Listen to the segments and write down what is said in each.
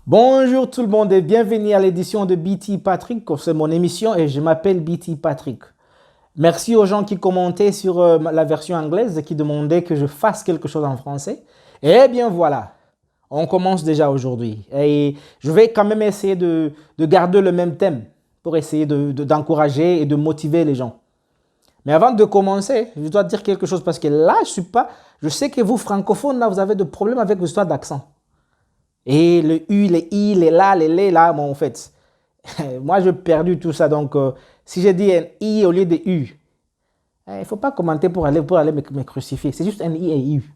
Bonjour tout le monde et bienvenue à l'édition de BT Patrick. C'est mon émission et je m'appelle BT Patrick. Merci aux gens qui commentaient sur la version anglaise et qui demandaient que je fasse quelque chose en français. Eh bien voilà, on commence déjà aujourd'hui. Et je vais quand même essayer de garder le même thème pour essayer d'encourager et de motiver les gens. Mais avant de commencer, je dois dire quelque chose parce que là, je sais que vous francophones, là, vous avez des problèmes avec vos histoires d'accent. Et le U, les I, les la, les les, là, bon, en fait, moi, j'ai perdu tout ça. Donc, si j'ai dit un I au lieu de U, il ne faut pas commenter pour aller me crucifier. C'est juste un I et U.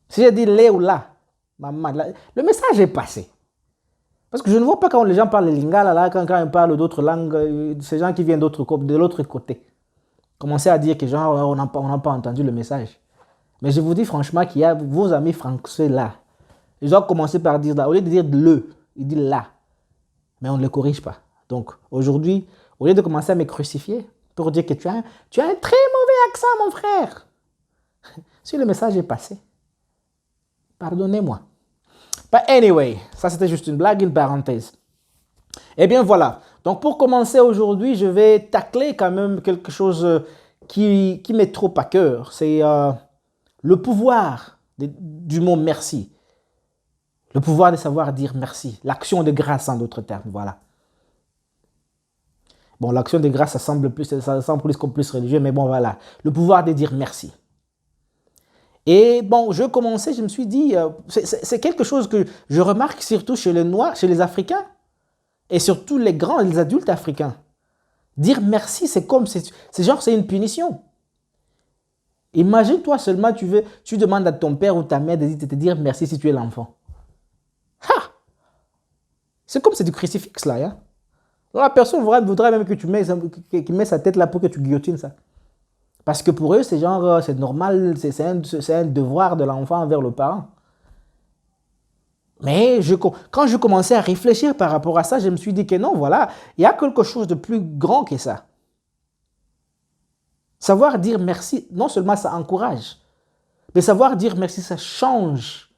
Si j'ai dit les ou la, maman, le message est passé. Parce que je ne vois pas quand les gens parlent lingala, là, quand ils parlent d'autres langues, ces gens qui viennent de l'autre côté. Commencez à dire que genre, on n'a pas entendu le message. Mais je vous dis franchement qu'il y a vos amis français là. Ils doivent commencer par dire là. Au lieu de dire le, ils disent là. Mais on ne le corrige pas. Donc aujourd'hui, au lieu de commencer à me crucifier pour dire que tu as un très mauvais accent, mon frère. Si le message est passé, pardonnez-moi. But anyway, ça c'était juste une blague, une parenthèse. Eh bien voilà. Donc pour commencer aujourd'hui, je vais tacler quand même quelque chose qui m'est trop à cœur. C'est le pouvoir du mot merci. Le pouvoir de savoir dire merci. L'action de grâce en d'autres termes, voilà. Bon, l'action de grâce, ça semble plus religieux, mais bon, voilà. Le pouvoir de dire merci. Et bon, je commençais, je me suis dit, c'est quelque chose que je remarque surtout chez les Noirs, chez les Africains, et surtout les grands, les adultes africains. Dire merci, c'est une punition. Imagine-toi seulement, tu demandes à ton père ou ta mère de te dire merci si tu es l'enfant. C'est comme c'est du crucifix là. Hein? La personne voudrait même que tu mets sa tête là pour que tu guillotines ça. Parce que pour eux, c'est genre, c'est normal, c'est un devoir de l'enfant envers le parent. Mais quand je commençais à réfléchir par rapport à ça, je me suis dit que non, voilà, il y a quelque chose de plus grand que ça. Savoir dire merci, non seulement ça encourage, mais savoir dire merci, ça change.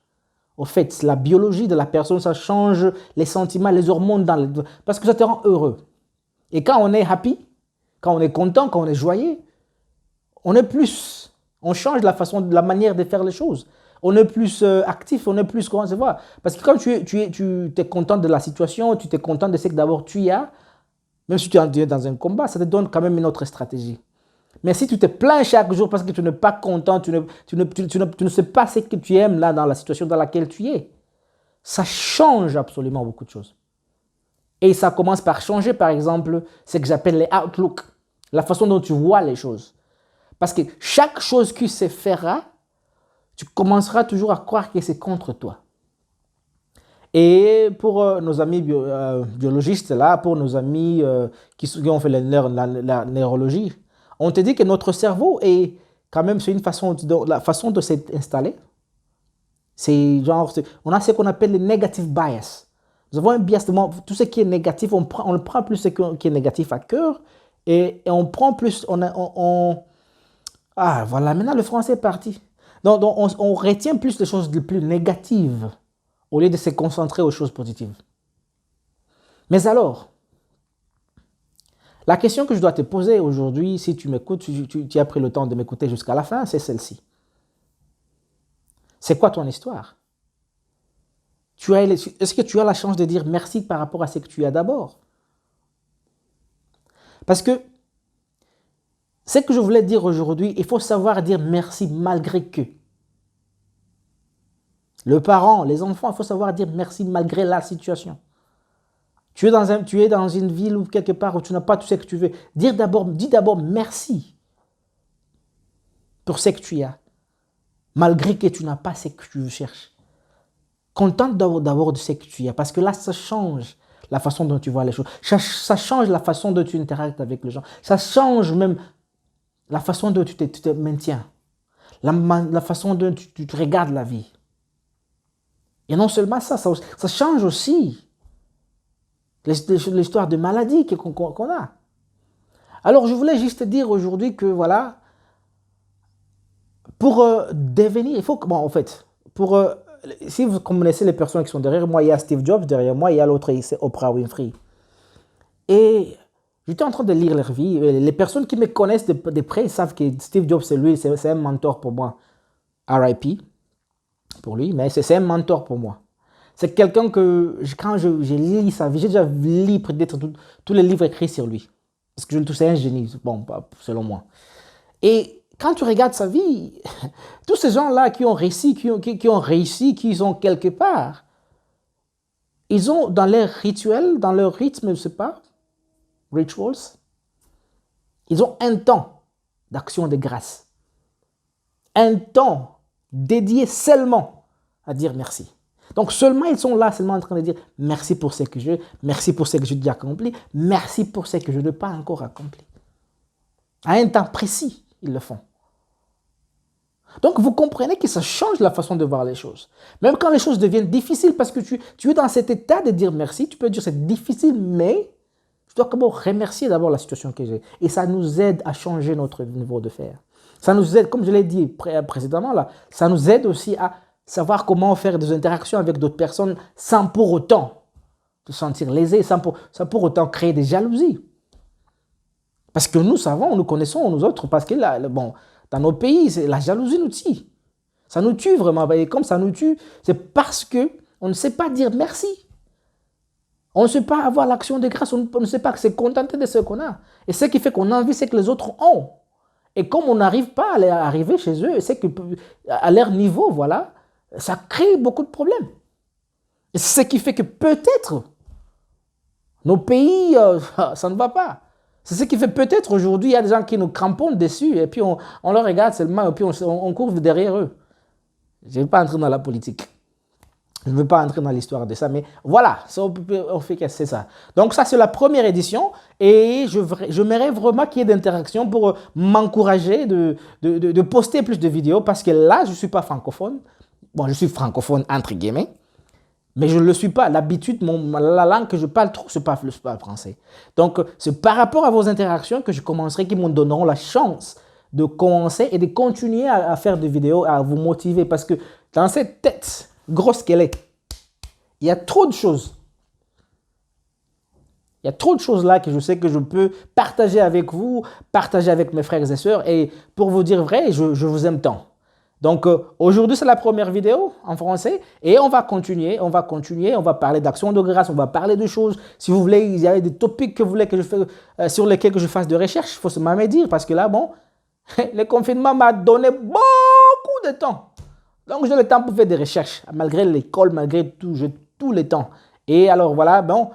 Au fait, la biologie de la personne, ça change les sentiments, les hormones, parce que ça te rend heureux. Et quand on est happy, quand on est content, quand on est joyeux, on change la manière de faire les choses. On est plus actif, on est plus, comment se voit. Parce que quand tu es content de la situation, tu es content de ce que d'abord tu as, même si tu es dans un combat, ça te donne quand même une autre stratégie. Mais si tu te plains chaque jour parce que tu n'es pas content, tu ne sais pas ce que tu aimes là dans la situation dans laquelle tu es, ça change absolument beaucoup de choses. Et ça commence par changer, par exemple, ce que j'appelle les outlook, la façon dont tu vois les choses. Parce que chaque chose que se fera, tu commenceras toujours à croire que c'est contre toi. Et pour nos amis biologistes, là, pour nos amis qui ont fait la neurologie, on te dit que notre cerveau est quand même, c'est la façon de s'installer. C'est genre, on a ce qu'on appelle le negative bias. Nous avons un bias, tout ce qui est négatif, on ne prend plus ce qui est négatif à cœur et on prend plus, voilà, maintenant le français est parti. Donc on retient plus les choses les plus négatives au lieu de se concentrer aux choses positives. Mais alors, la question que je dois te poser aujourd'hui, si tu m'écoutes, tu as pris le temps de m'écouter jusqu'à la fin, c'est celle-ci. C'est quoi ton histoire? Est-ce que tu as la chance de dire merci par rapport à ce que tu as d'abord? Parce que ce que je voulais dire aujourd'hui, il faut savoir dire merci malgré que. Le parent, les enfants, il faut savoir dire merci malgré la situation. Tu es dans une ville ou quelque part où tu n'as pas tout ce que tu veux. Dis d'abord merci pour ce que tu as, malgré que tu n'as pas ce que tu cherches. Contente d'abord de ce que tu as, parce que là, ça change la façon dont tu vois les choses. Ça change la façon dont tu interagis avec les gens. Ça change même la façon dont tu te maintiens, la façon dont tu regardes la vie. Et non seulement ça change aussi l'histoire de maladie qu'on a. Alors, je voulais juste dire aujourd'hui que, voilà, pour devenir, il faut que, bon, en fait, pour, si vous connaissez les personnes qui sont derrière moi, il y a Steve Jobs derrière moi, il y a l'autre, c'est Oprah Winfrey. Et j'étais en train de lire leur vie. Les personnes qui me connaissent de près savent que Steve Jobs, c'est un mentor pour moi. RIP pour lui, mais c'est un mentor pour moi. C'est quelqu'un que, quand je lis sa vie, j'ai déjà lu peut-être tous les livres écrits sur lui. Parce que je le trouve, c'est un génie, bon, selon moi. Et quand tu regardes sa vie, tous ces gens-là qui ont réussi, qui sont quelque part, ils ont dans leur rituel, dans leur rythme, je ne sais pas, rituals, ils ont un temps d'action de grâce. Un temps dédié seulement à dire merci. Donc seulement ils sont là, seulement en train de dire merci pour ce que j'ai, merci pour ce que j'ai déjà accompli, merci pour ce que je n'ai pas encore accompli. À un temps précis, ils le font. Donc vous comprenez que ça change la façon de voir les choses. Même quand les choses deviennent difficiles, parce que tu es dans cet état de dire merci, tu peux dire c'est difficile, mais je dois d'abord remercier d'abord la situation que j'ai. Et ça nous aide à changer notre niveau de faire. Ça nous aide, comme je l'ai dit précédemment, là, ça nous aide aussi à savoir comment faire des interactions avec d'autres personnes sans pour autant te sentir lésé, sans pour autant créer des jalousies. Parce que nous savons, nous connaissons nous autres, parce que là, bon, dans nos pays, la jalousie nous tue. Ça nous tue vraiment. Et comme ça nous tue, c'est parce qu'on ne sait pas dire merci. On ne sait pas avoir l'action de grâce, on ne sait pas se contenter de ce qu'on a. Et ce qui fait qu'on a envie, c'est que les autres ont. Et comme on n'arrive pas à arriver chez eux, c'est qu'à leur niveau, voilà, ça crée beaucoup de problèmes. Et c'est ce qui fait que peut-être nos pays, ça ne va pas. C'est ce qui fait peut-être aujourd'hui, il y a des gens qui nous cramponnent dessus et puis on leur regarde seulement et puis on court derrière eux. Je ne vais pas entrer dans la politique. Je ne veux pas entrer dans l'histoire de ça, mais voilà, on fait que c'est ça. Donc ça, c'est la première édition et je m'aimerais vraiment qu'il y ait d'interaction pour m'encourager de poster plus de vidéos parce que là, je ne suis pas francophone. Bon, je suis francophone entre guillemets, mais je ne le suis pas. L'habitude, la langue que je parle trop, c'est pas le français. Donc, c'est par rapport à vos interactions que je commencerai, qui me donneront la chance de commencer et de continuer à faire des vidéos, à vous motiver parce que dans cette tête grosse qu'elle est, il y a trop de choses. Il y a trop de choses là que je sais que je peux partager avec vous, partager avec mes frères et sœurs. Et pour vous dire vrai, je vous aime tant. Donc aujourd'hui, c'est la première vidéo en français et on va continuer, on va parler d'action de grâce, on va parler de choses. Si vous voulez, il y a des topics que vous voulez que je fasse, sur lesquels que je fasse de recherche, il faut se me dire parce que là, bon, le confinement m'a donné beaucoup de temps. Donc, j'ai le temps pour faire des recherches. Malgré l'école, malgré tout, j'ai tout le temps. Et alors, voilà, bon,